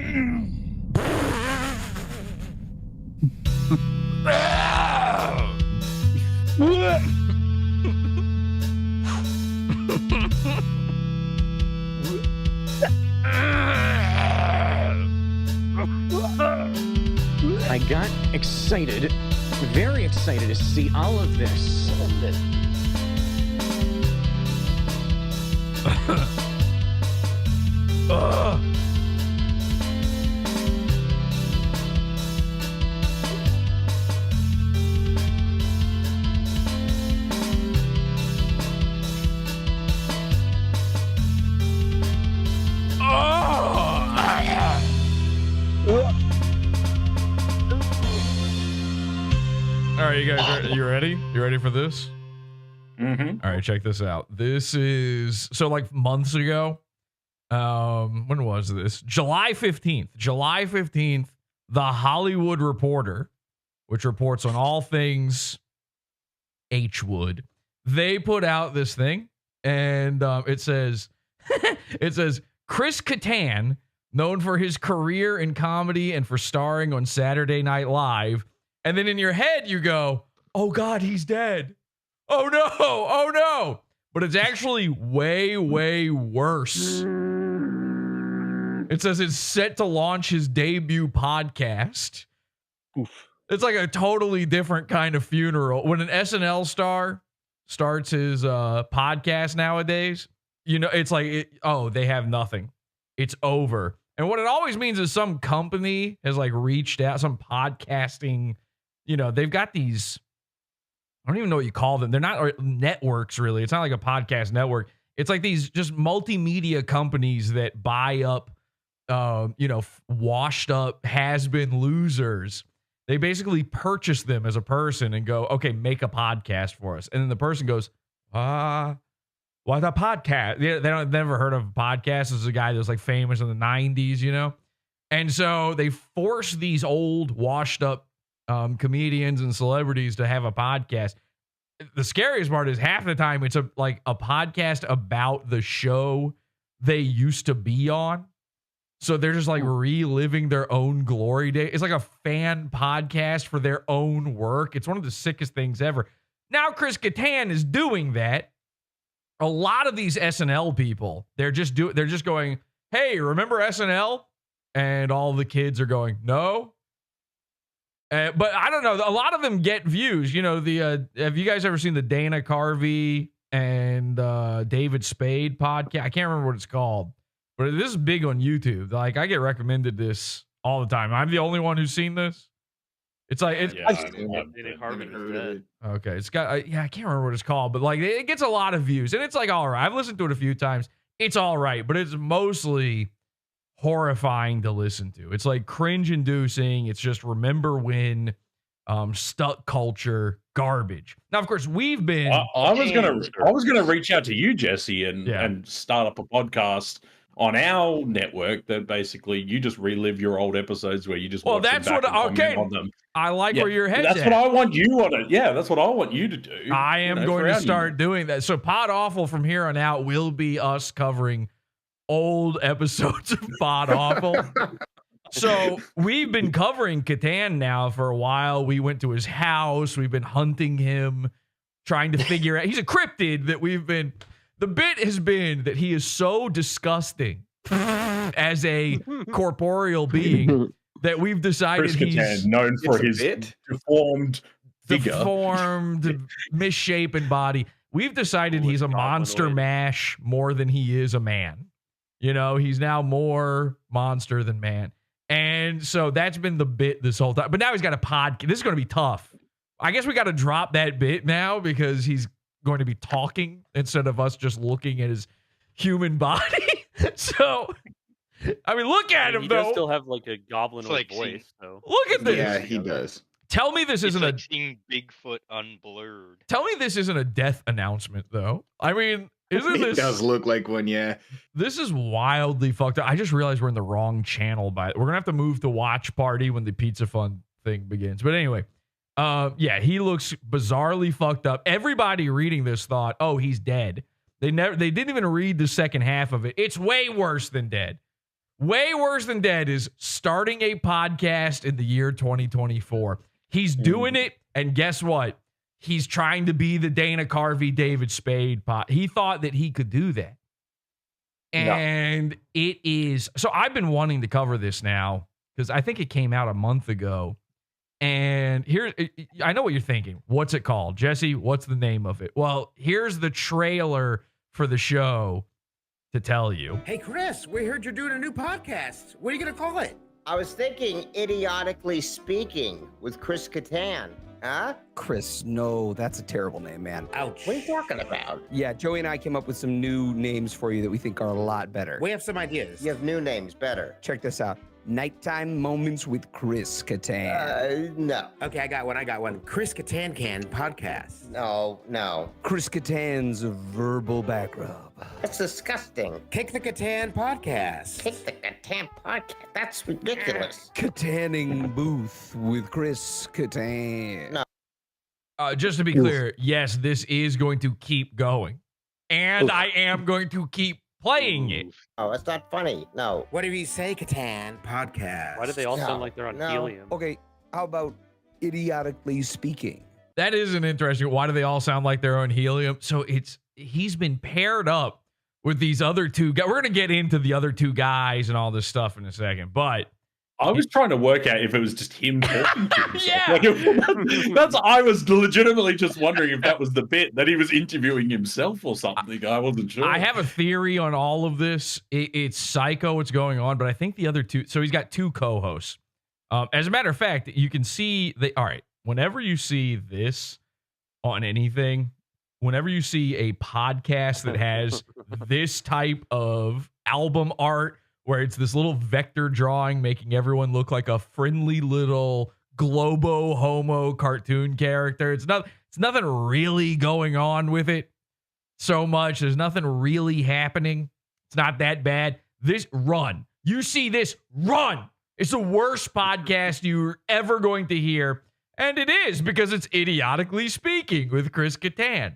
I got excited, very excited to see all of this. All right, you guys, you ready? You ready for this? Mm-hmm. All right, check this out. This is so like months ago. When was this? July 15th. July 15th, The Hollywood Reporter, which reports on all things H Wood. They put out this thing, and it says Chris Kattan, known for his career in comedy and for starring on Saturday Night Live. And then in your head, you go, oh, God, he's dead. Oh, no. Oh, no. But it's actually way, way worse. It says it's set to launch his debut podcast. Oof. It's like a totally different kind of funeral. When an SNL star starts his podcast nowadays, you know, it's like, they have nothing. It's over. And what it always means is some company has like reached out, some podcasting, you know, they've got these, I don't even know what you call them. They're not networks, really. It's not like a podcast network. It's like these just multimedia companies that buy up, washed up has-been losers. They basically purchase them as a person and go, okay, make a podcast for us. And then the person goes, what a podcast? They've never heard of a podcast. This is a guy that was like famous in the 90s, you know? And so they force these old washed up comedians and celebrities to have a podcast. The scariest part is half the time it's a podcast about the show they used to be on. So they're just like reliving their own glory day. It's like a fan podcast for their own work. It's one of the sickest things ever. Now Chris Kattan is doing that. A lot of these SNL people, they're just going, hey, remember SNL? And all the kids are going, no. But I don't know. A lot of them get views. You know, have you guys ever seen the Dana Carvey and David Spade podcast? I can't remember what it's called, but this is big on YouTube. Like I get recommended this all the time. I'm the only one who's seen this. It's like it's okay. It's got I can't remember what it's called, but like it gets a lot of views, and it's like all right. I've listened to it a few times. It's all right, but it's mostly horrifying to listen to. It's like cringe-inducing. It's just remember when, stuck culture garbage. Now, of course, we've been. I was gonna reach out to you, Jesse, and start up a podcast on our network that basically you just relive your old episodes where you just watch them back and comment on them. I like where your head's That's at. what I want you on it. Yeah, that's what I want you to do. I am going to start doing that. So Pod Awful from here on out will be us covering old episodes of Pod Awful. So we've been covering Kattan now for a while. We went to his house. We've been hunting him, trying to figure out. He's a cryptid that we've been. The bit has been that he is so disgusting as a corporeal being that we've decided Chris Kattan, known for his deformed, misshapen body. We've decided he's a monster mash more than he is a man. You know, he's now more monster than man. And so that's been the bit this whole time. But now he's got a podcast. This is going to be tough. I guess we got to drop that bit now because he's going to be talking instead of us just looking at his human body. So, I mean, look at him, he though. He does still have like a goblinoid voice. So. Look at this. Yeah, he does. Tell me this isn't like seeing Bigfoot unblurred. Tell me this isn't a death announcement, though. I mean, isn't this? It does look like one, yeah. This is wildly fucked up. I just realized we're in the wrong channel. We're gonna have to move to Watch Party when the Pizza Fun thing begins. But anyway, he looks bizarrely fucked up. Everybody reading this thought, oh, he's dead. They didn't even read the second half of it. It's way worse than dead. Way worse than dead is starting a podcast in the year 2024. He's doing it, and guess what? He's trying to be the Dana Carvey, David Spade pot. He thought that he could do that. And it is. So I've been wanting to cover this now because I think it came out a month ago. And here, I know what you're thinking. What's it called? Jesse, what's the name of it? Well, here's the trailer for the show to tell you. Hey, Chris, we heard you're doing a new podcast. What are you going to call it? I was thinking Idiotically Speaking with Chris Kattan. Huh? Chris, no, that's a terrible name, man. Ouch. What are you talking about? Yeah, Joey and I came up with some new names for you that we think are a lot better. We have some ideas. You have new names, better. Check this out. Nighttime Moments with Chris Kattan. No. Okay, I got one. Chris Kattan Can podcast. No. Chris Kattan's verbal back rub. That's disgusting. Kick the Kattan podcast. Kick the Kattan podcast. That's ridiculous. Katanning Booth with Chris Kattan. No. Just to be clear, yes, this is going to keep going. And I am going to keep playing it. Oh, that's not funny. No. What do you say, Kattan podcast? Why do they all sound like they're on helium? Okay, how about Idiotically Speaking? That is an interesting. Why do they all sound like they're on helium? So he's been paired up with these other two guys. We're going to get into the other two guys and all this stuff in a second, but I was trying to work out if it was just him talking to himself. Yeah. That's I was legitimately just wondering if that was the bit that he was interviewing himself or something. I wasn't sure. I have a theory on all of this. It's psycho what's going on, but I think the other two. So he's got two co-hosts. As a matter of fact, you can see all right. Whenever you see this on anything, whenever you see a podcast that has this type of album art, where it's this little vector drawing making everyone look like a friendly little globo homo cartoon character. It's nothing really going on with it so much. There's nothing really happening. It's not that bad. This run. You see this run. It's the worst podcast you're ever going to hear. And it is because it's Idiotically Speaking with Chris Kattan.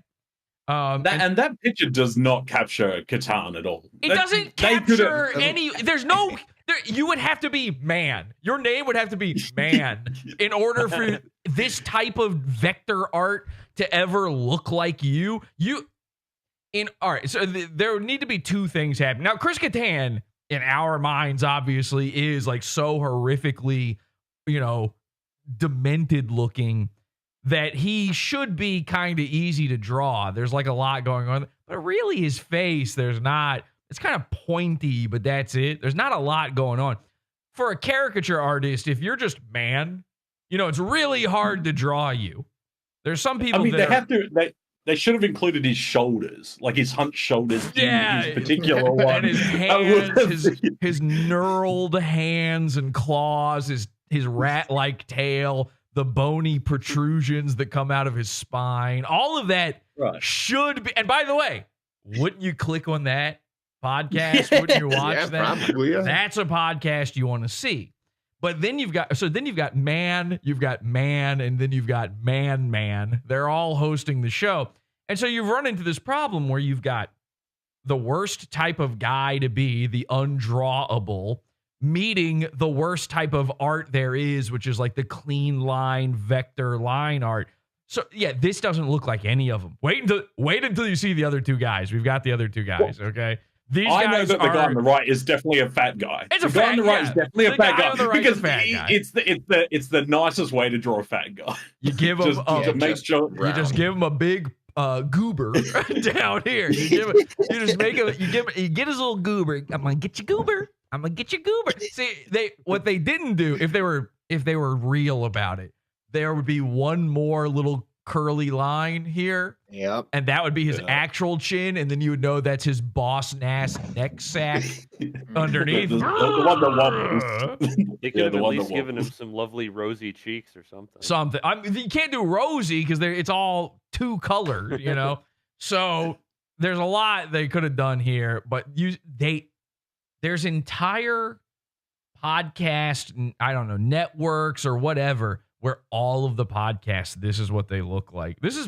That picture does not capture Kattan at all. It doesn't capture any. There's no. You would have to be man. Your name would have to be man in order for this type of vector art to ever look like you. All right. So there need to be two things happening. Now, Chris Kattan, in our minds, obviously, is like so horrifically, demented looking that he should be kind of easy to draw. There's like a lot going on, but really his face, there's not. It's kind of pointy, but that's it. There's not a lot going on. For a caricature artist, if you're just man, it's really hard to draw you. There's some people they should have included his shoulders, like his hunched shoulders in his particular one. And his hands, his knurled hands and claws, his rat-like tail, the bony protrusions that come out of his spine, all of that should be. And by the way, wouldn't you click on that podcast? Wouldn't you watch that? Probably, yeah. That's a podcast you want to see. But then you've got man, and then you've got man. They're all hosting the show. And so you've run into this problem where you've got the worst type of guy to be, the undrawable, meeting the worst type of art there is, which is like the clean line, vector line art. So yeah, this doesn't look like any of them. Wait until you see the other two guys. We've got the other two guys, okay? I know that the guy on the right is definitely a fat guy. It's the guy on the right is definitely a fat guy because it's the nicest way to draw a fat guy. You give him you just give him a big goober down here. You get his little goober. I'm gonna get you goober. See, what they didn't do, if they were real about it, there would be one more little curly line here. Yep. And that would be his actual chin, and then you would know that's his boss ass neck sack underneath. the one that wobbles. They could have at least given him some lovely rosy cheeks or something. You can't do rosy because it's all two colored, So there's a lot they could have done here, but there's entire podcast, I don't know, networks or whatever, where all of the podcasts, this is what they look like. This is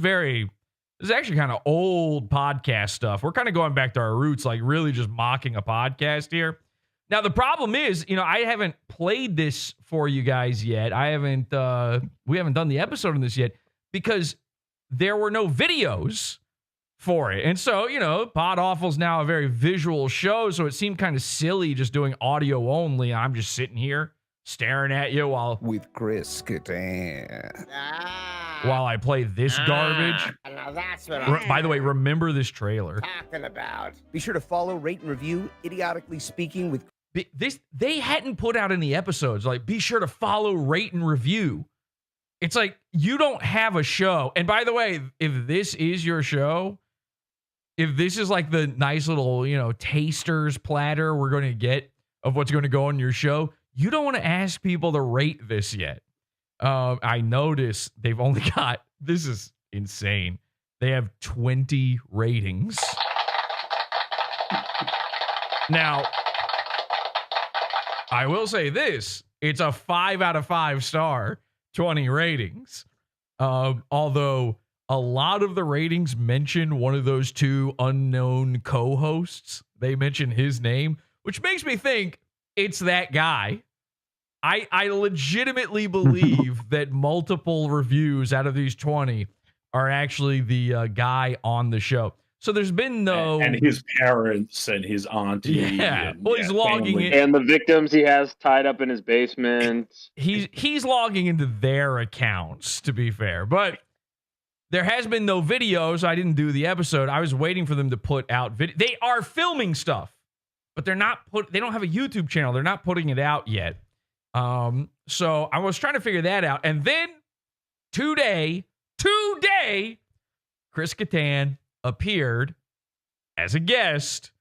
actually kind of old podcast stuff. We're kind of going back to our roots, like really just mocking a podcast here. Now, the problem is, I haven't played this for you guys yet. We haven't done the episode on this yet because there were no videos for it. And so, PodAwful's now a very visual show, so it seemed kind of silly just doing audio only. I'm just sitting here staring at you with Chris Kattan. While I play this garbage. Now that's what By the way, remember this trailer. talking about. Be sure to follow, rate, and review Idiotically Speaking with They hadn't put out any episodes. Like, be sure to follow, rate, and review. It's like, you don't have a show. And by the way, if this is your show, if this is like the nice little, taster's platter we're going to get of what's going to go on your show, you don't want to ask people to rate this yet. I notice they've only got, this is insane. They have 20 ratings. Now, I will say this. It's a 5 out of 5 star, 20 ratings. Although a lot of the ratings mention one of those two unknown co-hosts. They mention his name, which makes me think it's that guy. I legitimately believe that multiple reviews out of these 20 are actually the guy on the show. So there's been no... And his parents and his auntie. Yeah. And, well, he's logging in. And the victims he has tied up in his basement. He's logging into their accounts, to be fair. But there has been no video, so I didn't do the episode. I was waiting for them to put out video. They are filming stuff, but they don't have a YouTube channel. They're not putting it out yet. So I was trying to figure that out. And then today, Chris Kattan appeared as a guest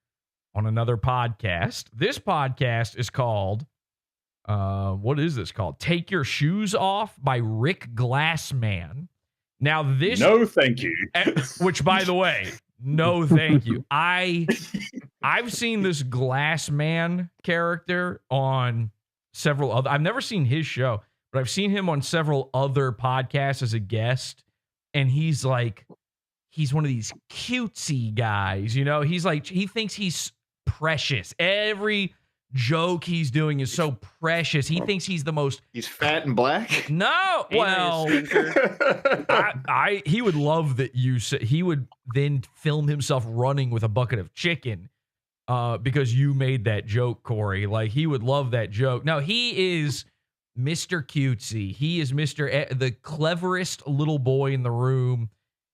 on another podcast. This podcast is called, what is this called? Take Your Shoes Off by Rick Glassman. Now this... No, thank you. Which, by the way, no thank you. I've seen this Glassman character on several other... I've never seen his show, but I've seen him on several other podcasts as a guest, and he's one of these cutesy guys, He's like, he thinks he's precious. Every joke he's doing is so precious. He thinks he's the most... He's fat and black? No, well, he would love that you said... He would then film himself running with a bucket of chicken because you made that joke, Corey. Like, he would love that joke. No, he is Mr. Cutesy. He is the cleverest little boy in the room,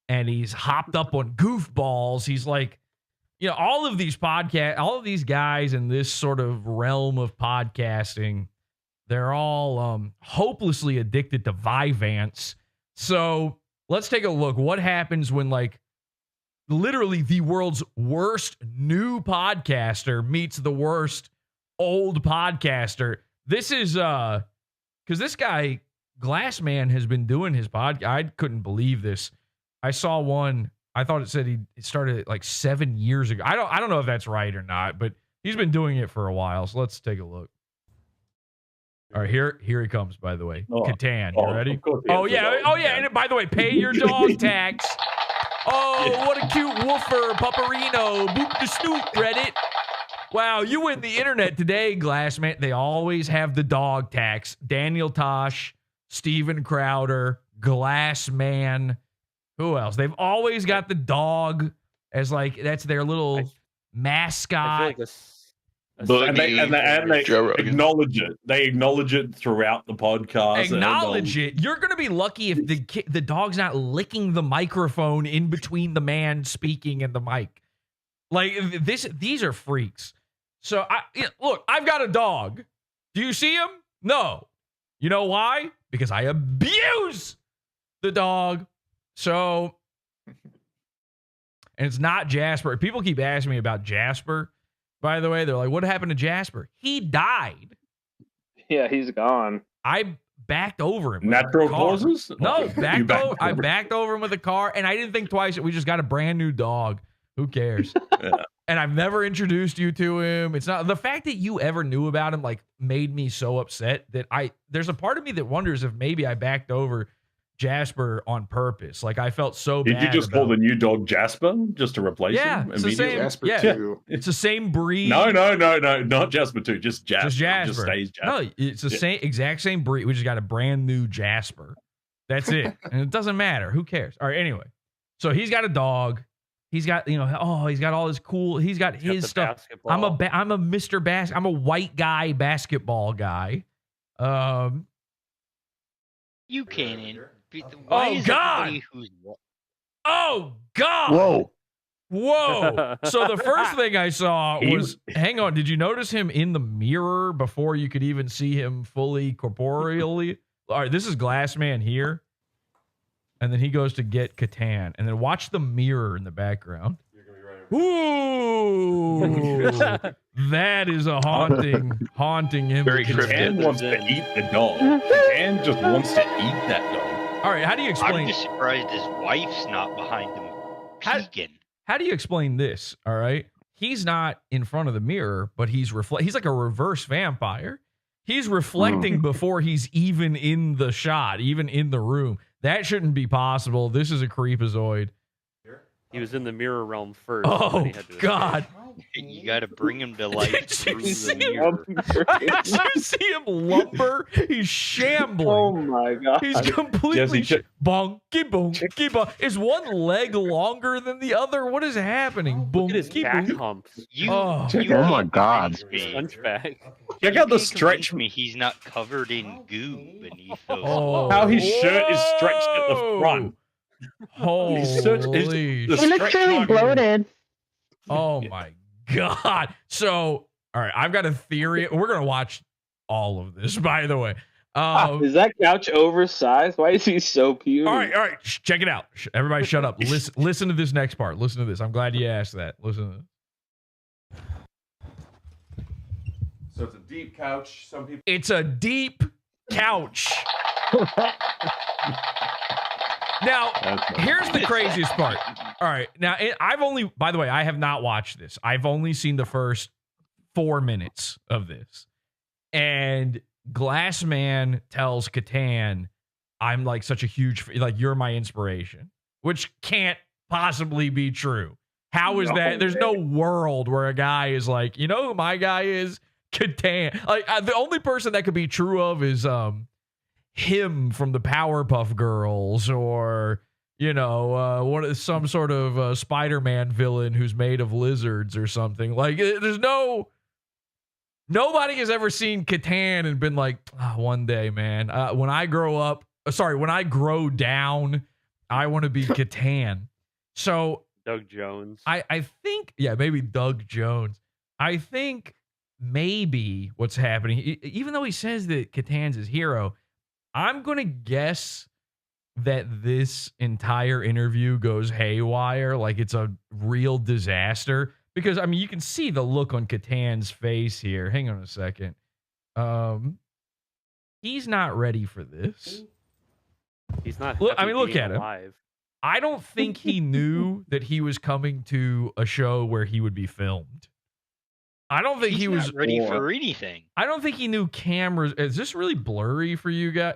and he's hopped up on goofballs. He's like, all of these guys in this sort of realm of podcasting, they're all hopelessly addicted to Vyvanse. So let's take a look. What happens when, literally the world's worst new podcaster meets the worst old podcaster? This is, because this guy, Glassman, has been doing his podcast. I couldn't believe this. I saw one. I thought it said he started it 7 years ago. I don't know if that's right or not, but he's been doing it for a while. So let's take a look. All right, here he comes. By the way, Kattan, you ready? Oh yeah. And by the way, pay your dog tax. Oh, what a cute woofer, Pupperino, boop the snoot, Reddit. Wow, you win the internet today, Glassman. They always have the dog tax. Daniel Tosh, Steven Crowder, Glassman. Who else? They've always got the dog as that's their little mascot. And they acknowledge it. They acknowledge it throughout the podcast. Acknowledge it. You're going to be lucky if the dog's not licking the microphone in between the man speaking and the mic. These are freaks. So look, I've got a dog. Do you see him? No. You know why? Because I abuse the dog. So, and it's not Jasper. People keep asking me about Jasper. By the way, they're like, what happened to Jasper? He died. Yeah, he's gone. I backed over him. Natural causes? No, I backed over him with a car, and I didn't think twice that we just got a brand new dog. Who cares? Yeah. And I've never introduced you to him. It's not the fact that you ever knew about him made me so upset that there's a part of me that wonders if maybe I backed over Jasper on purpose. Like I felt so bad. Did you just call the new dog Jasper just to replace him? It's the same. Jasper Yeah, 2. it's the same breed. No, not Jasper 2, just Jasper. Just Jasper. Just stays Jasper. No, it's the exact same breed. We just got a brand new Jasper. That's it. And it doesn't matter. Who cares? All right, anyway. So he's got a dog. He's got, he's got all his cool, he's got his stuff. Basketball. I'm a Mr. Bass. I'm a white guy basketball guy. You can't. Oh God! Oh God! Whoa! So the first thing I saw was, hang on, did you notice him in the mirror before you could even see him fully corporeally? All right, this is Glassman here. And then he goes to get Kattan. And then watch the mirror in the background. Ooh! That is a haunting image. Very Kattan wants to eat the dog. Kattan just wants to eat that dog. All right, how do you explain? I'm just surprised his wife's not behind him peeking. How do you explain this? All right, he's not in front of the mirror, but he's like a reverse vampire. He's reflecting before he's even in the shot, even in the room. That shouldn't be possible. This is a creepazoid. He was in the mirror realm first. Oh God! You got to bring him to life through the mirror. Did you see him lumber? He's shambling. Oh my God! He's completely bonky bonky. Is one leg longer than the other? What is happening? Look at his back humps. Oh my God! Hunchback. Check out the stretch. Me, he's not covered in goo beneath those. How his shirt is stretched at the front. Holy! He looks really bloated. Oh my God! So, all right, I've got a theory. We're gonna watch all of this, by the way. Is that couch oversized? Why is he so puny? All right, check it out. Everybody, shut up. Listen to this next part. Listen to this. I'm glad you asked that. Listen to this. So it's a deep couch. Some people. It's a deep couch. Now, here's the craziest part. All right. Now, by the way, I have not watched this. I've only seen the first 4 minutes of this. And Glassman tells Kattan, I'm like such a huge, like, you're my inspiration, which can't possibly be true. How is that? There's no world where a guy is like, you know who my guy is? Kattan. Like, the only person that could be true of is, him from the Powerpuff Girls, or some sort of Spider-Man villain who's made of lizards or something. Like, there's nobody has ever seen Kattan and been like, one day, man, when I grow down, I want to be Kattan. So Doug Jones. I think, maybe Doug Jones. I think maybe what's happening, even though he says that Kattan's his hero, I'm going to guess that this entire interview goes haywire, like it's a real disaster. Because, I mean, you can see the look on Kattan's face here. Hang on a second. He's not ready for this. He's not. Look at him. Alive. I don't think he knew that he was coming to a show where he would be filmed. I don't think he was not ready for anything. I don't think he knew cameras. Is this really blurry for you guys?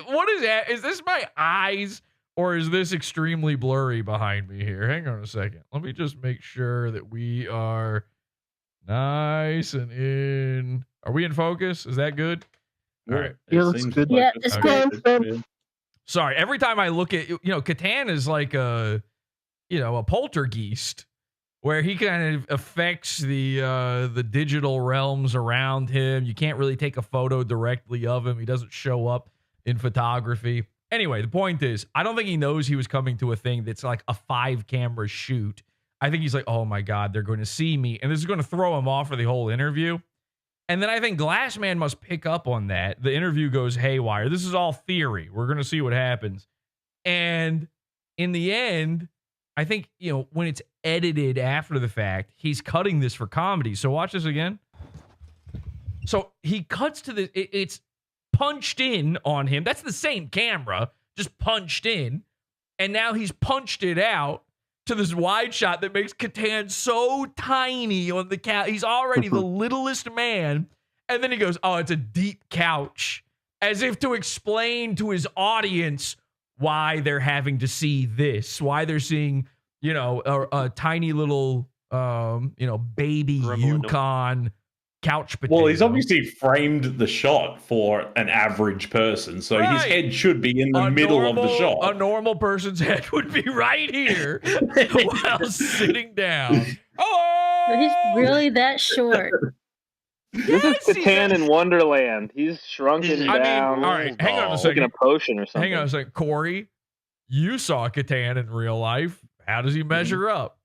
What is that? Is this my eyes, or is this extremely blurry behind me here? Hang on a second. Let me just make sure that we are nice and in. Are we in focus? Is that good? All right. It looks good. Yeah, it's good. Sorry. Every time I look at, Kattan is like a poltergeist, where he kind of affects the digital realms around him. You can't really take a photo directly of him. He doesn't show up in photography. Anyway, the point is, I don't think he knows he was coming to a thing that's like a 5-camera shoot. I think he's like, oh my God, they're going to see me. And this is going to throw him off for the whole interview. And then I think Glassman must pick up on that. The interview goes haywire. This is all theory. We're going to see what happens. And in the end, I think, when it's edited after the fact, he's cutting this for comedy. So watch this again. So he cuts to the, it's punched in on him. That's the same camera, just punched in. And now he's punched it out to this wide shot that makes Kattan so tiny on the couch. He's already the littlest man. And then he goes, oh, it's a deep couch. as if to explain to his audience why they're having to see this, why they're seeing, a tiny little, baby Yukon couch potato. Well, he's obviously framed the shot for an average person, so his head should be in the middle of the shot. A normal person's head would be right here while sitting down. Oh, But he's really that short. This is Kattan in Wonderland. He's shrunken down. All right, hang on a second. Taking a potion or something. Hang on a second. Corey, you saw Kattan in real life. How does he measure up?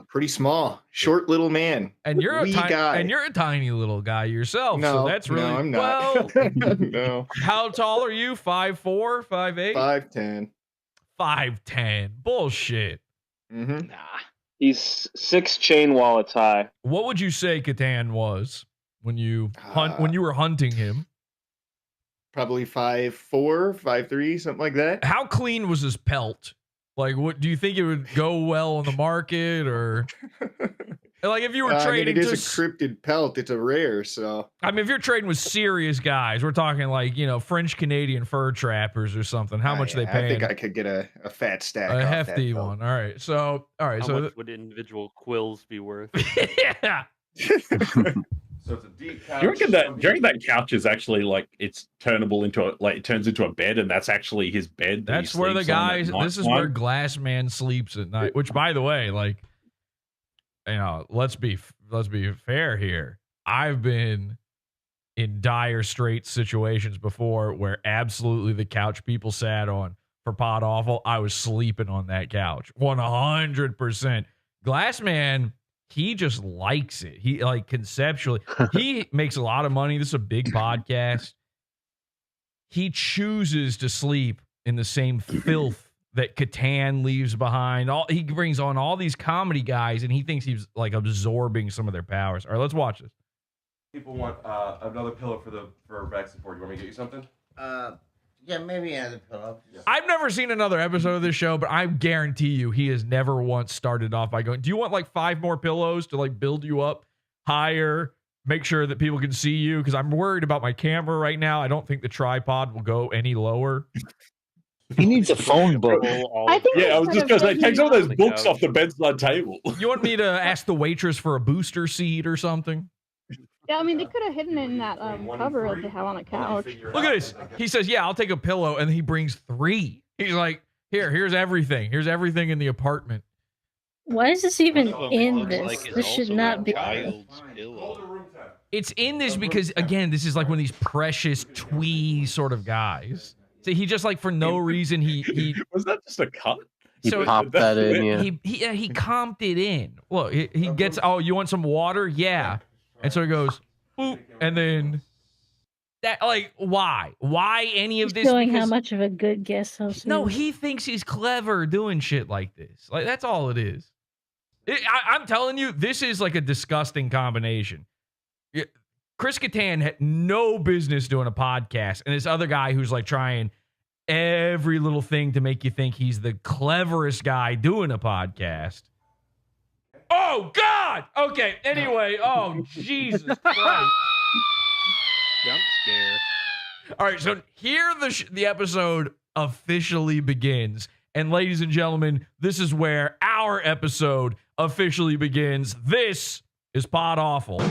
Pretty small, short little man. And you're a guy. And you're a tiny little guy yourself. No, so that's really I'm not. well. No. How tall are you? 5'4", 5'8"? 5'10". 5'10". Bullshit. Mm-hmm. Nah. He's 6 chain wallets high. What would you say Kattan was when you when you were hunting him? Probably 5'4", 5'3", something like that. How clean was his pelt? Like, what do you think it would go well on the market, or like if you were trading? It is a cryptid pelt. It's a rare, so. I mean, if you're trading with serious guys, we're talking like French Canadian fur trappers or something. How much they pay? I think I could get a fat stack. A hefty one. All right. So How much would individual quills be worth? Yeah. So it's a deep couch. Do you reckon that couch is actually like it's turnable into it turns into a bed, and that's actually his bed? That's where the guys. This is where Glassman sleeps at night. Which, by the way, let's be fair here. I've been in dire straits situations before where absolutely the couch people sat on for Pod Awful, I was sleeping on that couch 100%. Glassman. He just likes it. He conceptually, he makes a lot of money. This is a big podcast. He chooses to sleep in the same filth that Kattan leaves behind. He brings on all these comedy guys, and he thinks he's like absorbing some of their powers. All right, let's watch this. People want another pillow for back support. You want me to get you something? Yeah, maybe another pillow. I've never seen another episode of this show, but I guarantee you he has never once started off by going, do you want like 5 more pillows to like build you up higher, make sure that people can see you? Because I'm worried about my camera right now. I don't think the tripod will go any lower. He needs a phone book. I was just going to say, take some of those books off the bedside table. You want me to ask the waitress for a booster seat or something? Yeah, I mean, they could have hidden it in that cover that they have on the couch. Look at this. He says, yeah, I'll take a pillow, and he brings 3. He's like, here's everything. Here's everything in the apartment. Why is this even in this? This should not be. It's in this because, again, this is like one of these precious twee sort of guys. So he just like for no reason he was that just a cut? He popped that in. Yeah. He comped it in. Look, he gets. Oh, you want some water? Yeah. And so he goes, boop, and then that, like, why? Why any of this? Showing how much of a good guest host. No, he thinks he's clever doing shit like this. Like, that's all it is. I'm telling you, this is like a disgusting combination. Chris Kattan had no business doing a podcast, and this other guy who's like trying every little thing to make you think he's the cleverest guy doing a podcast. Oh, God! Okay, anyway. Oh, Jesus Christ. Jump scare. All right, so here the episode officially begins. And ladies and gentlemen, this is where our episode officially begins. This is Pod Awful.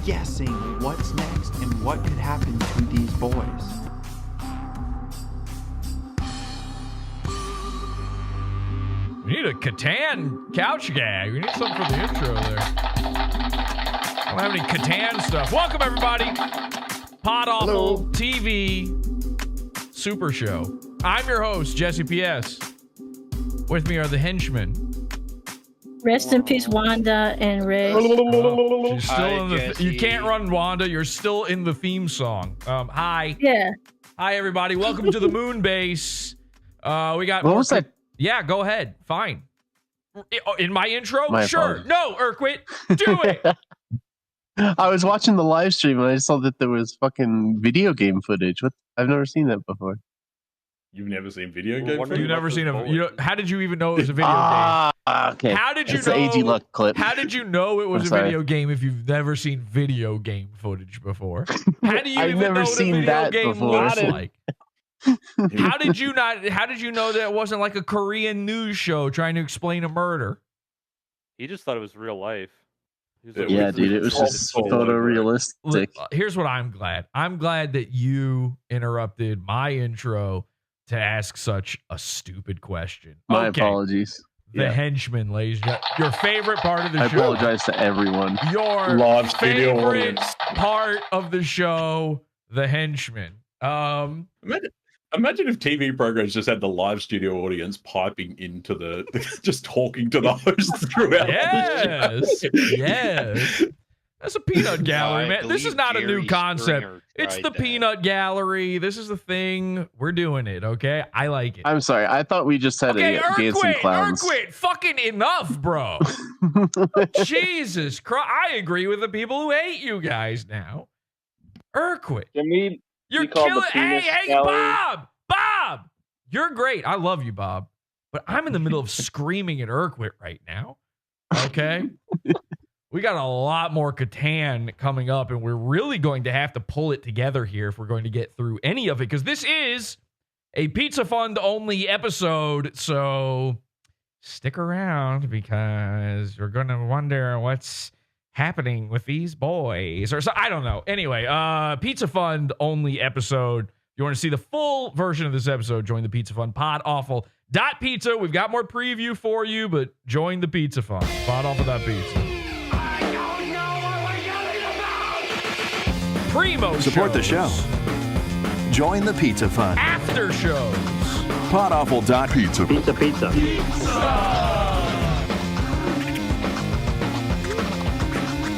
Guessing what's next and what could happen to these boys. We need a Kattan couch gag. We need something for the intro there. I don't have any Kattan stuff. Welcome, everybody. Pod Awful TV Super Show. I'm your host, Jesse P.S. With me are the henchmen. Rest in peace, Wanda and Ray. She's still in the. You can't run Wanda. You're still in the theme song. Hi. Yeah. Hi, everybody. Welcome to the moon base. We got. What was that? Yeah, go ahead. Fine. In my intro? My sure. apologies. No, Urquit. Do it. I was watching the live stream and I saw that there was fucking video game footage. What? I've never seen that before. You've never seen video game? You've never seen a. How did you even know it was a video game? Okay. How did you It's know? the AG Luck clip. How did you know it was I'm a sorry. video game if you've never seen video game footage before? How do you I've even never know what a seen video that game before. looks like? How did you not? How did you know that it wasn't like a Korean news show trying to explain a murder? He just thought it was real life. Yeah, dude, it was just photorealistic. Here's what I'm glad. I'm glad that you interrupted my intro to ask such a stupid question. My apologies. The henchman, ladies and gentlemen. Your favorite part of the I show. apologize to everyone. Your Live studio favorite audience. part of the show, the henchman. Imagine if TV programs just had the live studio audience piping into the, just talking to the host throughout. Yes, the show. yes. That's a peanut gallery, man. This is not a new concept. It's the peanut gallery. This is the thing. We're doing it, okay? I like it. I'm sorry. I thought we just had a dancing clowns. Urquit, fucking enough, bro. Jesus Christ. I agree with the people who hate you guys now. Urquit. Can we You're called the killing. penis Hey, gallery? Bob. You're great. I love you, Bob. But I'm in the middle of screaming at Urquit right now. Okay? We got a lot more Kattan coming up, and we're really going to have to pull it together here if we're going to get through any of it, because this is a Pizza Fund only episode. So stick around, because you're going to wonder what's happening with these boys. Or so, I don't know. Anyway, Pizza Fund only episode. If you want to see the full version of this episode, join the Pizza Fund. PodAwful.pizza. We've got more preview for you, but join the Pizza Fund. PodAwful.pizza. Primo Support the show. Join the Pizza Fund. After shows. PodAwful.pizza. Pizza.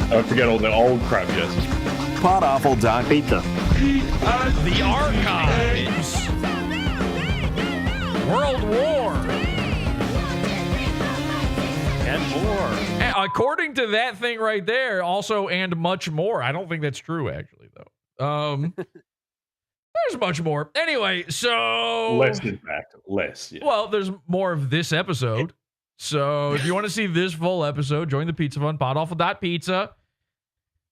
Don't forget all the old crap, Jesse. PodAwful.pizza. The archives. World War. And more. And according to that thing right there, also and much more. I don't think that's true, actually, though. There's much more. Anyway, so Less, in fact. Less, yeah. well, there's more of this episode. So if you want to see this full episode, join the Pizza Fund, PodAwful.pizza.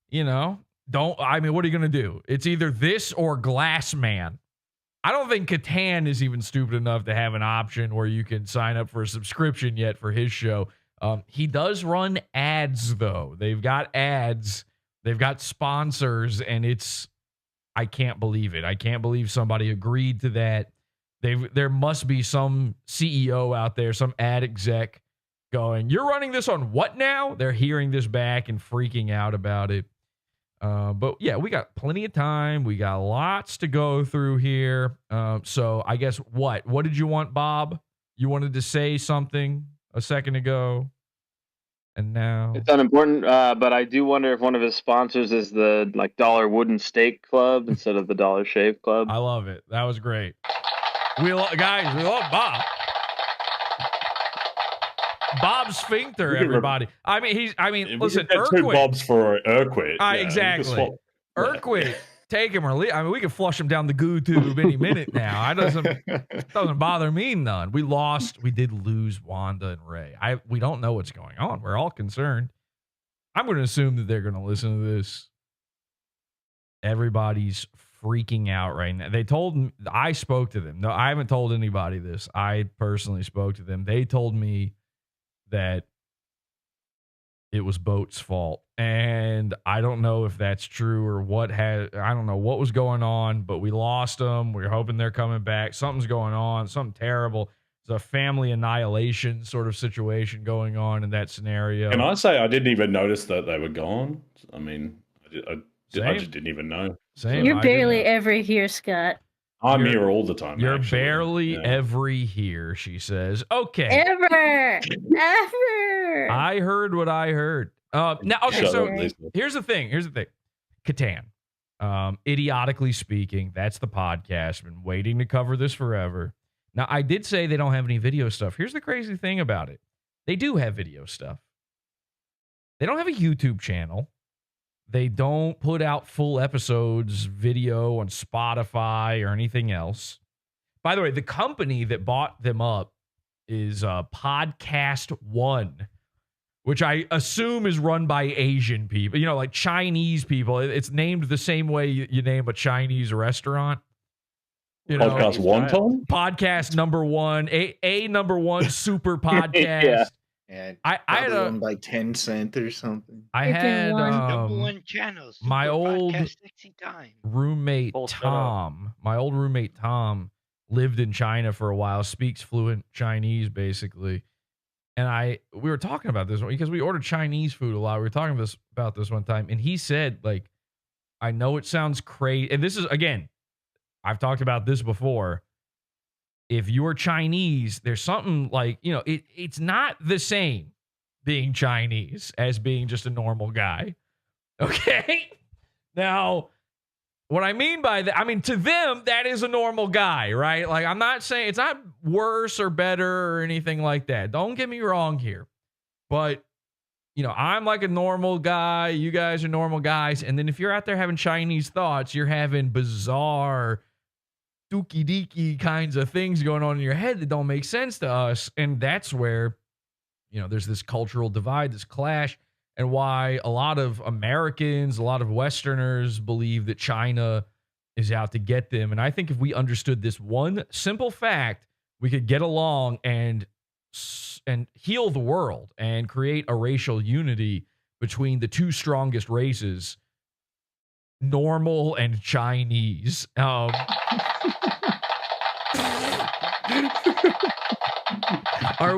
You know, what are you going to do? It's either this or Glassman. I don't think Kattan is even stupid enough to have an option where you can sign up for a subscription yet for his show. He does run ads, though. They've got ads. They've got sponsors, and I can't believe it. I can't believe somebody agreed to that. There must be some CEO out there, some ad exec going, you're running this on what now? They're hearing this back and freaking out about it. But yeah, we got plenty of time. We got lots to go through here. So I guess what did you want, Bob? You wanted to say something a second ago. And now It's unimportant, but I do wonder if one of his sponsors is the $1 Wooden Steak Club instead of the $1 Shave Club. I love it. That was great. We love Bob. Bob Sphincter, everybody. Listen, That's two Urquit. Bobs for Urquit. Yeah, Exactly. Urquit, take him or leave. We can flush him down the goo tube any minute now. It doesn't bother me none. We did lose Wanda and Ray. We don't know what's going on. We're all concerned. I'm going to assume that they're going to listen to this. Everybody's freaking out right now. I spoke to them. No, I haven't told anybody this. I personally spoke to them. They told me that it was Boat's fault. And I don't know if that's true or I don't know what was going on, but we lost them. We're hoping they're coming back. Something's going on, something terrible. It's a family annihilation sort of situation going on in that scenario. Can I say I didn't even notice that they were gone? I mean, I just didn't even know. Same. You're barely ever here, Scott. I'm here all the time. You're barely ever here, she says. Okay. Ever. I heard what I heard. Now, okay, so here's the thing. Kattan. Idiotically Speaking. That's the podcast. Been waiting to cover this forever. Now, I did say they don't have any video stuff. Here's the crazy thing about it. They do have video stuff. They don't have a YouTube channel. They don't put out full episodes, video on Spotify or anything else. By the way, the company that bought them up is Podcast One, which I assume is run by Asian people, like Chinese people. It's named the same way you name a Chinese restaurant. Podcast One, Tom? Podcast number one, a number one super podcast. Yeah. And I had owned by Tencent or something. I had number one channel. My old time. roommate Tom. My old roommate Tom lived in China for a while, speaks fluent Chinese basically. And we were talking about this because we ordered Chinese food a lot. We were talking about this one time, and he said, like, I know it sounds crazy. And this is, again, I've talked about this before. If you're Chinese, there's something like, it's not the same being Chinese as being just a normal guy. Okay? Now, what I mean by that, to them, that is a normal guy, right? Like, I'm not saying it's not worse or better or anything like that. Don't get me wrong here. But, I'm like a normal guy. You guys are normal guys. And then if you're out there having Chinese thoughts, you're having bizarre, dookie deaky kinds of things going on in your head that don't make sense to us. And that's where, there's this cultural divide, this clash. And why a lot of Americans, a lot of Westerners believe that China is out to get them. And I think if we understood this one simple fact, we could get along and heal the world and create a racial unity between the two strongest races, normal and Chinese. Are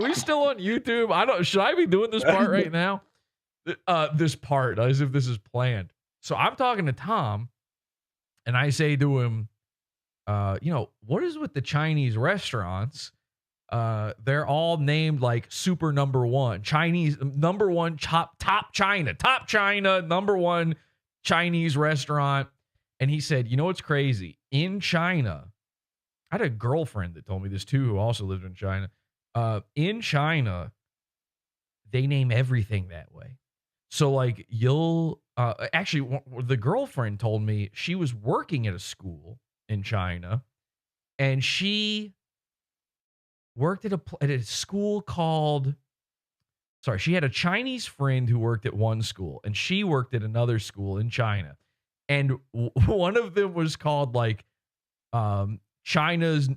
we still on YouTube? Should I be doing this part right now? This part, as if this is planned. So I'm talking to Tom, and I say to him, what is with the Chinese restaurants? They're all named like super number one. Chinese, number one, top China, number one Chinese restaurant. And he said, what's crazy? In China, I had a girlfriend that told me this too, who also lived in China. In China, they name everything that way. So, like, actually, the girlfriend told me she was working at a school in China, and she worked at a school called, she had a Chinese friend who worked at one school, and she worked at another school in China. And one of them was called, like, China's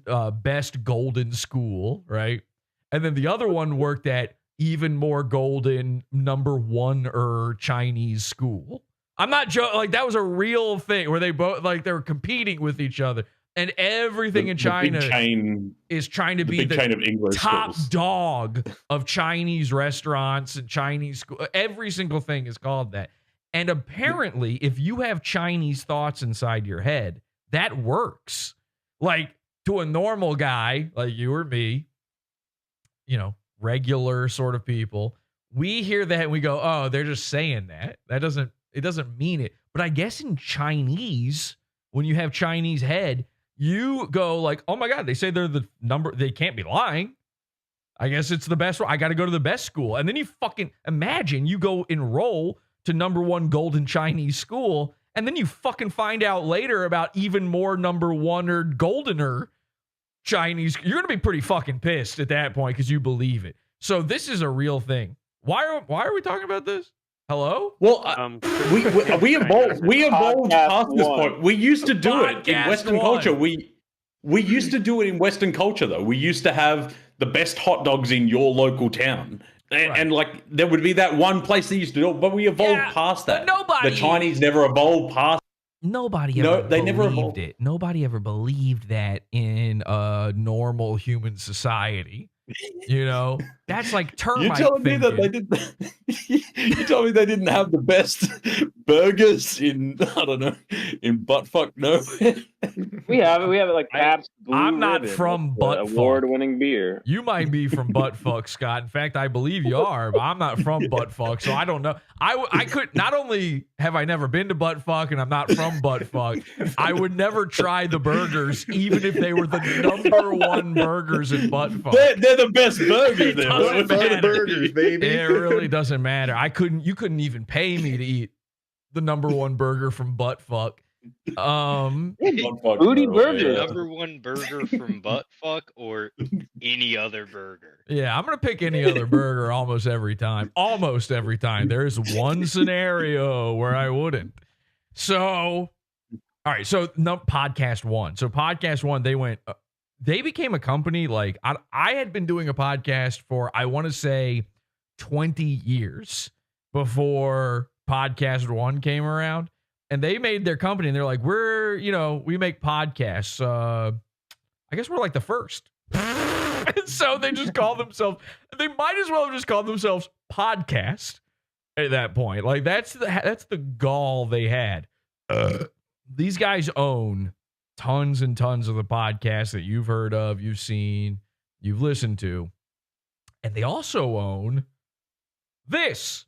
best golden school, right? And then the other one worked at even more golden number one Chinese school. I'm not joking. Like, that was a real thing where they both, like, they were competing with each other, and everything in China is trying to be the chain of English top schools. dog of Chinese restaurants and Chinese school. Every single thing is called that. And apparently, if you have Chinese thoughts inside your head, that works. Like, to a normal guy like you or me, regular sort of people, we hear that and we go, oh, they're just saying that. It doesn't mean it. But I guess in Chinese, when you have Chinese head, you go like, oh my God, they say they're the number, they can't be lying. I guess it's the best. I got to go to the best school. And then you fucking imagine you go enroll to number one golden Chinese school, and then you fucking find out later about even more number one or goldener Chinese. You're going to be pretty fucking pissed at that point because you believe it. So this is a real thing. Why are we talking about this? Hello? Well, we evolved past this point. We used to do it in Western culture. We used to do it in Western culture, though. We used to have the best hot dogs in your local town. And like, there would be that one place that used to do it, but we evolved past that. The Chinese never evolved past. Nobody ever believed it. Nobody ever believed that in a normal human society. That's like termite. You're telling me that they didn't. You told me they didn't have the best burgers in, I don't know, in buttfuck nowhere. We have it like Pabst Blue I'm not Ribbon, from the Buttfuck. award-winning beer. You might be from Buttfuck, Scott. In fact, I believe you are, but I'm not from Buttfuck, so I don't know. I could not only have I never been to Buttfuck, and I'm not from Buttfuck, I would never try the burgers, even if they were the #1 burgers in Buttfuck. They're the best burgers. The burgers, baby. It really doesn't matter. You couldn't even pay me to eat the #1 burger from Buttfuck. Booty burger. #1 burger from Buttfuck or any other burger. Yeah, I'm gonna pick any other burger almost every time. Almost every time. There is one scenario where I wouldn't. So, all right. So, podcast one. So, podcast one, they became a company. Like I had been doing a podcast for, I want to say, 20 years before podcast one came around. And they made their company, and they're like, we make podcasts. I guess we're like the first. And so they just call themselves, they might as well have just called themselves Podcast at that point. Like, that's the gall they had. These guys own tons and tons of the podcasts that you've heard of, you've seen, you've listened to. And they also own this.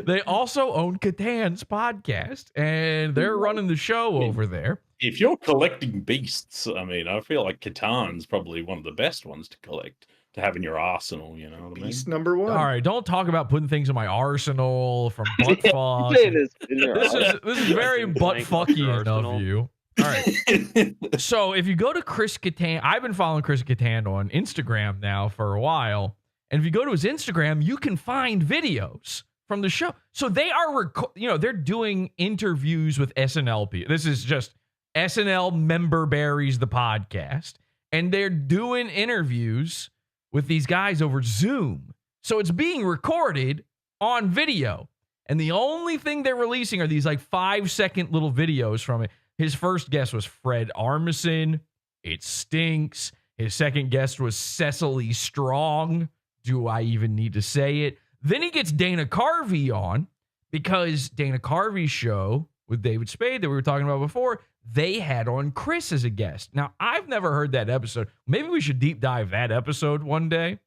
They also own Kattan's podcast, and they're running the show over there. If you're collecting beasts, I mean, I feel like Kattan's probably one of the best ones to collect, to have in your arsenal, you know what I mean? Beast #1. All right, don't talk about putting things in my arsenal from Buttfuck. This is very Buttfuckian of you. All right. So if you go to Chris Kattan, I've been following Chris Kattan on Instagram now for a while. And if you go to his Instagram, you can find videos from the show. So they are, they're doing interviews with SNL people. This is just SNL Member Berries, the podcast. And they're doing interviews with these guys over Zoom. So it's being recorded on video. And the only thing they're releasing are these like 5-second little videos from it. His first guest was Fred Armisen. It stinks. His second guest was Cecily Strong. Do I even need to say it? Then he gets Dana Carvey on, because Dana Carvey's show with David Spade that we were talking about before, they had on Chris as a guest. Now, I've never heard that episode. Maybe we should deep dive that episode one day.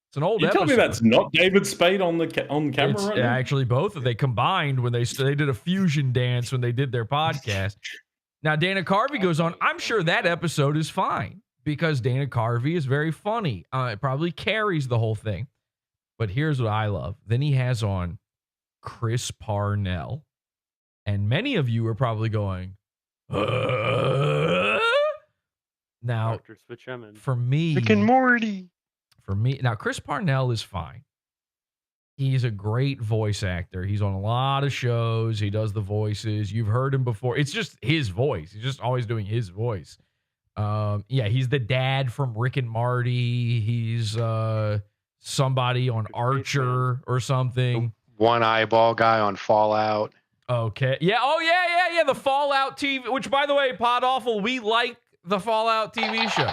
It's an old episode. You tell me that's not David Spade on camera it's right now? Actually, both of they combined when they did a fusion dance when they did their podcast. Now, Dana Carvey goes on. I'm sure that episode is fine, because Dana Carvey is very funny. It probably carries the whole thing. But here's what I love. Then he has on Chris Parnell. And many of you are probably going, now, Dr. Switchemin. For me, Rick and Morty. For me, now Chris Parnell is fine. He's a great voice actor. He's on a lot of shows. He does the voices. You've heard him before. It's just his voice. He's just always doing his voice. He's the dad from Rick and Morty. He's somebody on Archer or something. One eyeball guy on Fallout. Okay. Yeah. Oh, yeah. The Fallout TV, which, by the way, PODAWFUL, we like the Fallout TV show.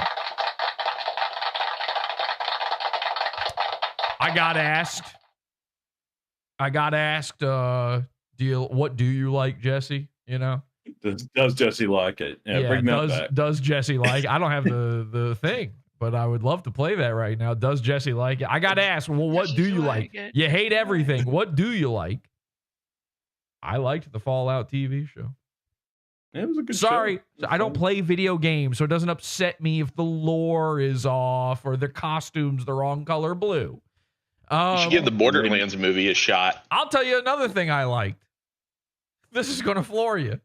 I got asked, what do you like, Jesse? You know? Does Jesse like it? Yeah, bring that back. Does Jesse like it? I don't have the thing, but I would love to play that right now. Does Jesse like it? I got asked, well, what do you like? You hate everything. What do you like? I liked the Fallout TV show. It was a good Sorry, show. I don't play video games, so it doesn't upset me if the lore is off or the costume's the wrong color blue. You should give the Borderlands movie a shot. I'll tell you another thing I liked. This is going to floor you.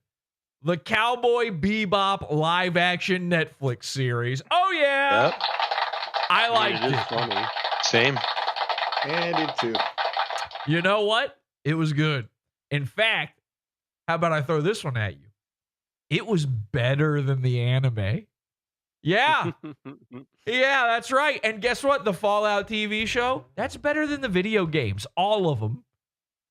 The Cowboy Bebop live action Netflix series. Oh, yeah. Yep. I liked it. Funny. Same. And it too. You know what? It was good. In fact, how about I throw this one at you? It was better than the anime. Yeah. Yeah, that's right. And guess what? The Fallout TV show, that's better than the video games. All of them.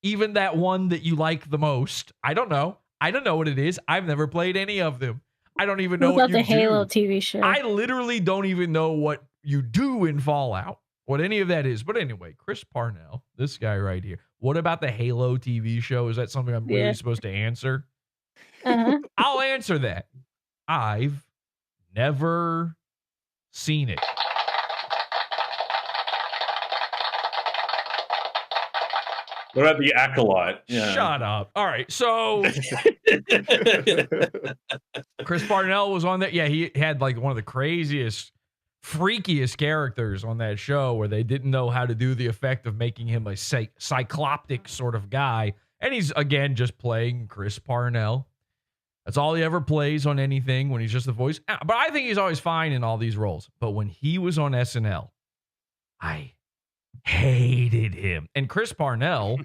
Even that one that you like the most. I don't know. I don't know what it is. I've never played any of them. I don't even know what you do. What about the Halo TV show? I literally don't even know what you do in Fallout, what any of that is. But anyway, Chris Parnell, this guy right here. what about the Halo TV show? Is that something I'm really supposed to answer? I'll answer that. I've never seen it. What about the Acolyte? Yeah. Shut up. All right. So Chris Parnell was on that. Yeah, he had like one of the craziest, freakiest characters on that show where they didn't know how to do the effect of making him a cycloptic sort of guy. And he's, again, just playing Chris Parnell. That's all he ever plays on anything when he's just the voice. But I think he's always fine in all these roles. But when he was on SNL, I hated him. And Chris Parnell,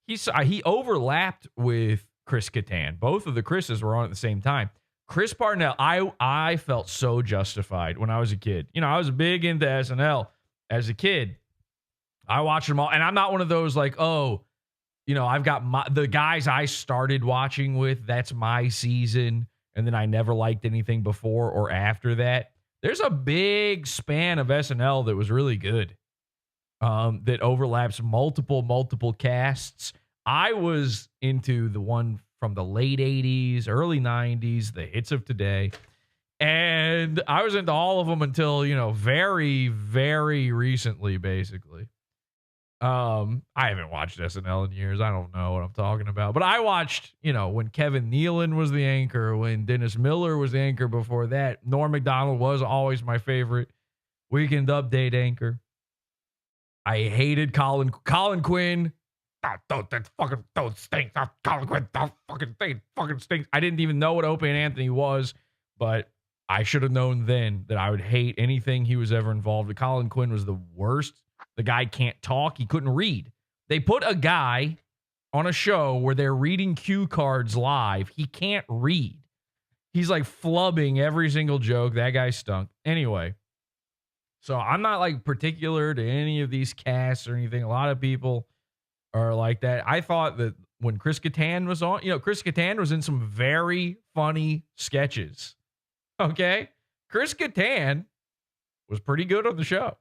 he overlapped with Chris Kattan. Both of the Chris's were on at the same time. Chris Parnell, I felt so justified when I was a kid. You know, I was big into SNL as a kid. I watched them all. And I'm not one of those like, oh, you know, I've got the guys I started watching with, that's my season. And then I never liked anything before or after that. There's a big span of SNL that was really good. That overlaps multiple casts. I was into the one from the late 80s, early 90s, the hits of today. And I was into all of them until, you know, very, very recently, basically. I haven't watched SNL in years. I don't know what I'm talking about. But I watched, you know, when Kevin Nealon was the anchor, when Dennis Miller was the anchor before that. Norm Macdonald was always my favorite Weekend Update anchor. I hated Colin Quinn. That fucking don't stink. Colin Quinn don't fucking stinks. I didn't even know what Opie and Anthony was, but I should have known then that I would hate anything he was ever involved with. Colin Quinn was the worst. The guy can't talk. He couldn't read. They put a guy on a show where they're reading cue cards live. He can't read. He's like flubbing every single joke. That guy stunk. Anyway. So I'm not like particular to any of these casts or anything. A lot of people are like that. I thought that when Chris Kattan was on, you know, Chris Kattan was in some very funny sketches. Okay? Chris Kattan was pretty good on the show.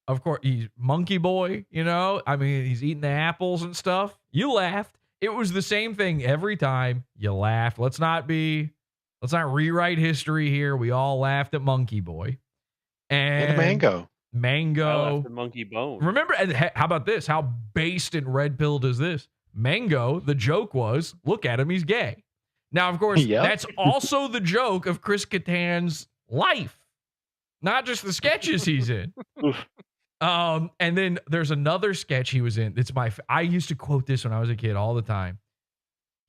Of course, he's Monkey Boy, you know? I mean, he's eating the apples and stuff. You laughed. It was the same thing every time. You laughed. Let's not rewrite history here. We all laughed at Monkey Boy. And Mango. The monkey bone. Remember, how about this? How based and red-pilled is this? Mango, the joke was, look at him, he's gay. Now, of course, that's also the joke of Chris Kattan's life, not just the sketches he's in. And then there's another sketch he was in. I used to quote this when I was a kid all the time.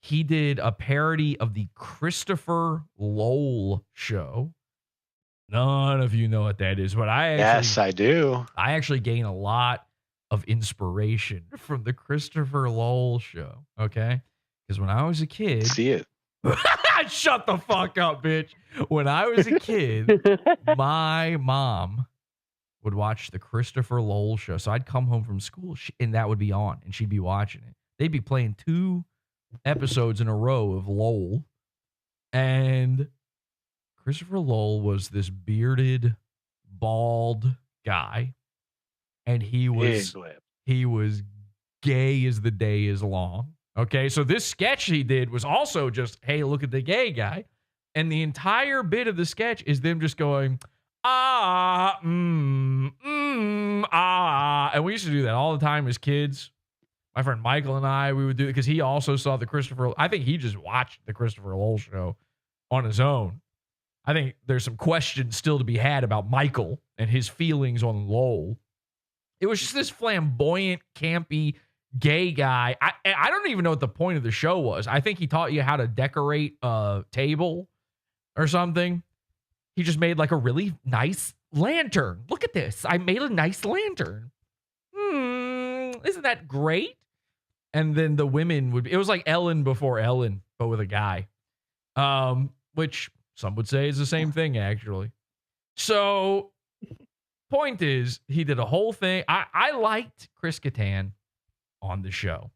He did a parody of the Christopher Lowell show. None of you know what that is, but I do. I actually gain a lot of inspiration from the Christopher Lowell show. Okay, because when I was a kid, see it. Shut the fuck up, bitch. When I was a kid, my mom would watch the Christopher Lowell show. So I'd come home from school and that would be on, and she'd be watching it. They'd be playing 2 episodes in a row of Lowell, and Christopher Lowell was this bearded, bald guy, and he was gay as the day is long. Okay, so this sketch he did was also just, hey, look at the gay guy, and the entire bit of the sketch is them just going, and we used to do that all the time as kids. My friend Michael and I, we would do it because he also saw the Christopher. I think he just watched the Christopher Lowell show on his own. I think there's some questions still to be had about Michael and his feelings on Lowell. It was just this flamboyant, campy, gay guy. I don't even know what the point of the show was. I think he taught you how to decorate a table or something. He just made like a really nice lantern. Look at this. I made a nice lantern. Isn't that great? And then the women would be, it was like Ellen before Ellen, but with a guy. Which some would say is the same thing, actually. So, point is, he did a whole thing. I liked Chris Kattan on the show.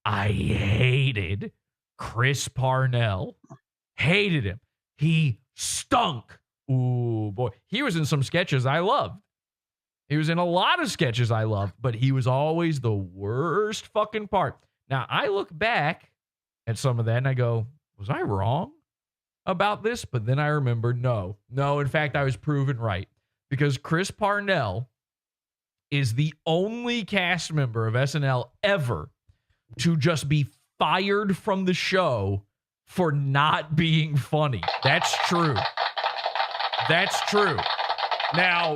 I hated Chris Parnell. Hated him. He stunk. Ooh, boy. He was in some sketches I loved. He was in a lot of sketches I loved, but he was always the worst fucking part. Now, I look back at some of that and I go, was I wrong about this? But then I remember, no, in fact, I was proven right. Because Chris Parnell is the only cast member of SNL ever to just be fired from the show for not being funny. That's true. That's true. Now,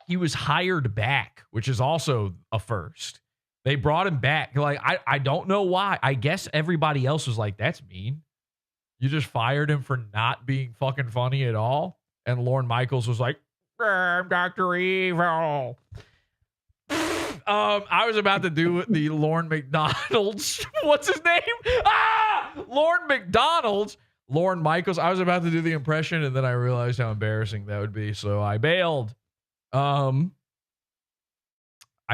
he was hired back, which is also a first. They brought him back. Like, I don't know why. I guess everybody else was like, that's mean. You just fired him for not being fucking funny at all. And Lorne Michaels was like, I'm Dr. Evil. I was about to do the Lorne McDonald's. What's his name? Lorne McDonald's. Lorne Michaels. I was about to do the impression, and then I realized how embarrassing that would be, so I bailed. I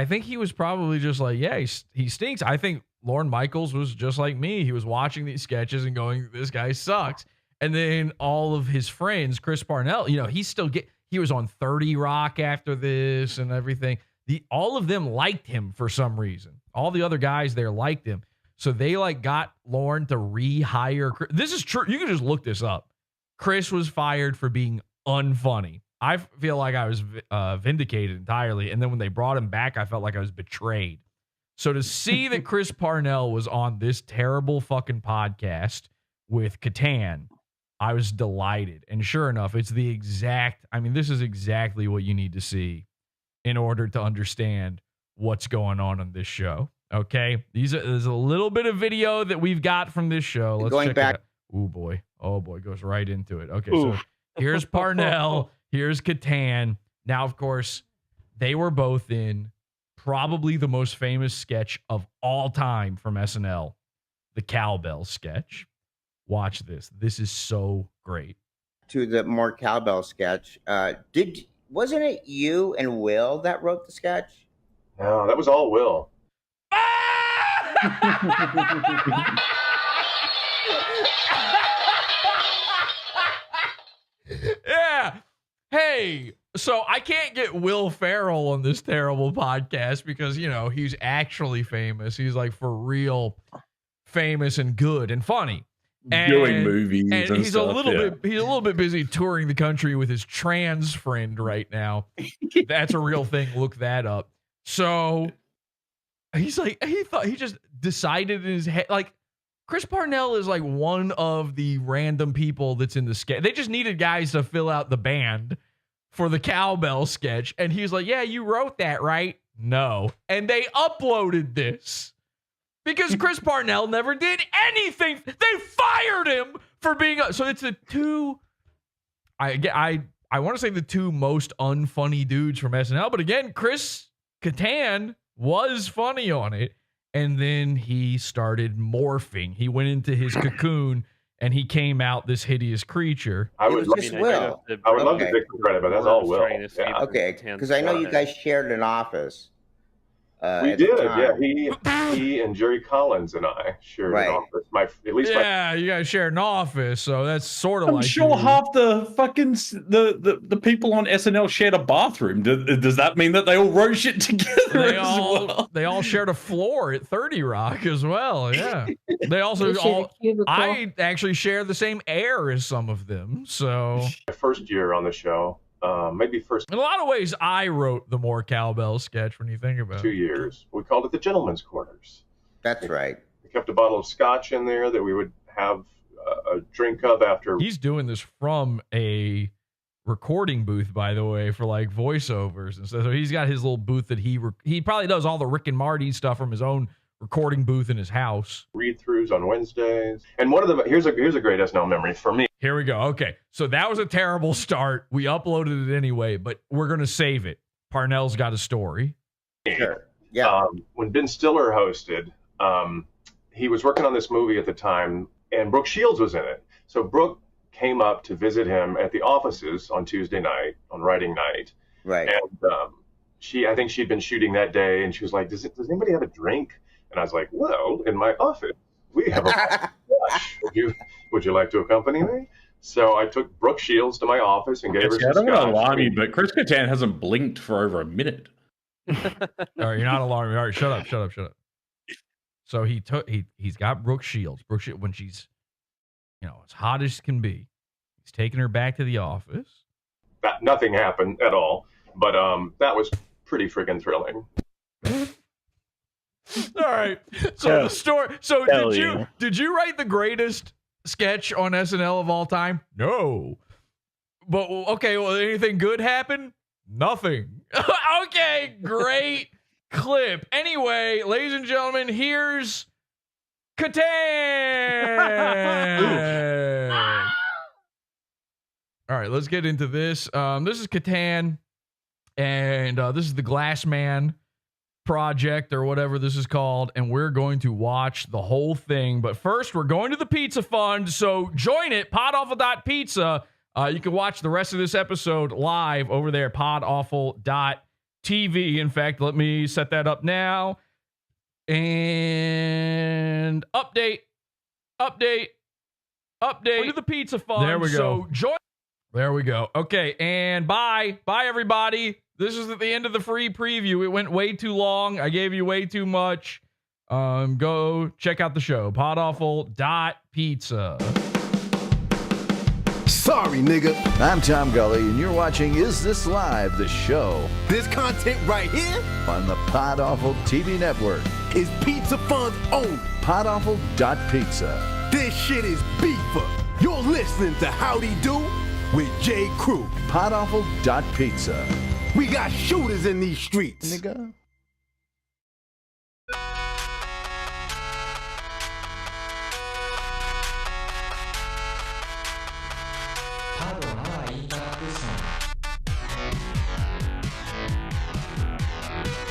think he was probably just like, yeah, he stinks. I think Lorne Michaels was just like me. He was watching these sketches and going, this guy sucks. And then all of his friends, Chris Parnell, he was on 30 Rock after this and everything. All of them liked him for some reason. All the other guys there liked him. So they got Lorne to rehire. This is true. You can just look this up. Chris was fired for being unfunny. I feel like I was vindicated entirely. And then when they brought him back, I felt like I was betrayed. So to see that Chris Parnell was on this terrible fucking podcast with Kattan, I was delighted. And sure enough, it's this is exactly what you need to see in order to understand what's going on this show. Okay? There's a little bit of video that we've got from this show. Let's going check back. it out. Oh boy, goes right into it. Okay, so here's Parnell, here's Kattan. Now, of course, they were both in probably the most famous sketch of all time from SNL, the cowbell sketch. Watch this. This is so great. To the more cowbell sketch, wasn't it you and Will that wrote the sketch? No, that was all Will. Yeah. Hey, so I can't get Will Ferrell on this terrible podcast because, he's actually famous. He's like for real famous and good and funny. Doing movies and he's stuff, he's a little bit busy touring the country with his trans friend right now. That's a real thing. Look that up. So he's like, he just decided in his head, like Chris Parnell is like one of the random people that's in the sketch. They just needed guys to fill out the band for the cowbell sketch. And he's like, yeah, you wrote that, right? No. And they uploaded this. Because Chris Parnell never did anything. They fired him for being so it's the two. I want to say the two most unfunny dudes from SNL, but again, Chris Kattan was funny on it, and then he started morphing. He went into his cocoon, and he came out this hideous creature. I would love to take some credit, but that's all Will. Yeah. Okay, because I know you guys shared an office. We did, yeah. He and Jerry Collins and I shared an office. You guys shared an office, so that's sort of I'm like. sure half the fucking the people on SNL shared a bathroom. Does that mean that they all wrote shit together They all shared a floor at 30 Rock as well. Yeah, they also I actually share the same air as some of them. So my first year on the show. Maybe first. In a lot of ways, I wrote the more cowbell sketch when you think about it. 2 years. We called it the Gentleman's Quarters. That's right. We kept a bottle of scotch in there that we would have a drink of after. He's doing this from a recording booth, by the way, for like voiceovers and stuff. So he's got his little booth that he probably does all the Rick and Marty stuff from his own recording booth in his house. Read-throughs on Wednesdays. And one of them, here's a great SNL memory for me. Here we go. Okay. So that was a terrible start. We uploaded it anyway, but we're going to save it. Parnell's got a story. Sure. Yeah. When Ben Stiller hosted, he was working on this movie at the time, and Brooke Shields was in it. So Brooke came up to visit him at the offices on Tuesday night, on writing night. Right. And I think she'd been shooting that day, and she was like, does anybody have a drink? And I was like, well, in my office, we have a Would you like to accompany me? So I took Brooke Shields to my office and gave her I some don't want to scotch. alarm you, but Chris Kattan hasn't blinked for over a minute. All right, you're not alarming. All right, shut up. So he's got Brooke Shields. Brooke Shields, when she's, as hot as can be, he's taking her back to the office. Nothing happened at all, but that was pretty freaking thrilling. All right. So the story. So did you write the greatest sketch on SNL of all time? No. But okay. Well, anything good happen? Nothing. Okay. Great clip. Anyway, ladies and gentlemen, here's Kattan. All right. Let's get into this. This is Kattan, and this is the Glassman project or whatever this is called, and we're going to watch the whole thing. But first, we're going to the Pizza Fund, so join it, podawful.pizza. You can watch the rest of this episode live over there at podawful.tv. In fact, let me set that up now. And update. Go to the Pizza Fund. There we go. So join. There we go. Okay, and bye, everybody. This is at the end of the free preview. It went way too long. I gave you way too much. Go check out the show. Podawful.pizza. Sorry, nigga. I'm Tom Gully, and you're watching Is This Live, the show. This content right here On the Pod Awful TV network. is Pizza Fun's own. Podawful.pizza. This shit is beefer. You're listening to Howdy Do with J. Crew. Podawful.pizza. We got shooters in these streets. Nigga. Pod